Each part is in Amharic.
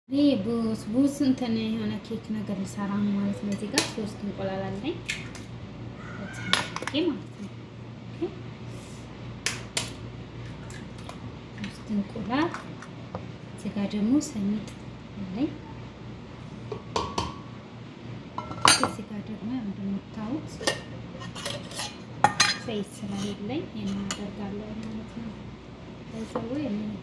ይሄ ቡስ እንትን የሆነ ኬክ ነገር ልሰራ ነው ማለት ነው። እዚህ ጋር 3 እንቁላል አለኝ ማለት ነው። 3 እንቁላል እዚህ ጋር ደግሞ ሰሚጥ አለኝ። እዚህ ጋር ደግሞ እንደምታዩት ዘይት ስለሌለኝ ይሄን አደርጋለሁ ማለት ነው። ለዛው ማለት ነው።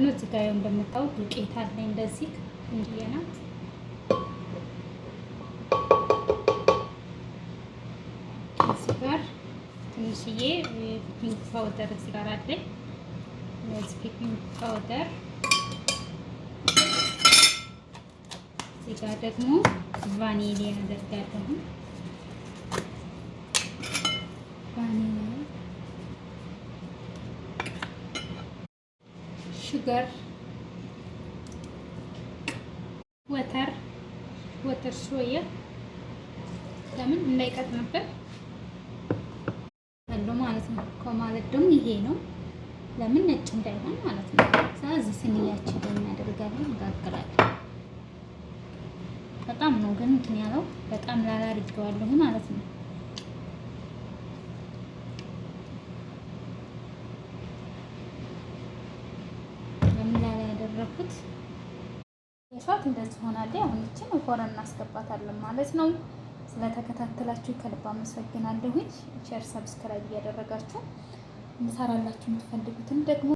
እዚህ ጋር እንደምታዩት ዱቄት አለኝ እንደዚህ እንዲየናት እዚህ ጋር ትንሽዬ ቤኪንግ ፓውደር እዚህ ጋር አለኝ። እዚህ ቤኪንግ ፓውደር እዚህ ጋር ደግሞ ቫኒሊያ አደርጋለሁ። ቫኒሊያ ሹገር ወተር ሾየ ለምን እንዳይቀጥንብን አለው ማለት ነው። ከማለት ደግሞ ይሄ ነው ለምን ነጭ እንዳይሆን ማለት ነው። ስለዚህ ስንያችን ላይ እናደርጋለን፣ እንጋግራለን። በጣም ነው ግን እንትን ያለው በጣም ላላ አድርጌዋለሁ ማለት ነው። ለምን ላላ ያደረኩት የሷት እንደዚህ ሆናለች። አሁን እቺን ወፈረን እናስገባታለን ማለት ነው። ስለተከታተላችሁ ከልብ አመሰግናለሁ። ሼር፣ ሰብስክራይብ እያደረጋችሁ እንሰራላችሁ የምትፈልጉትን ደግሞ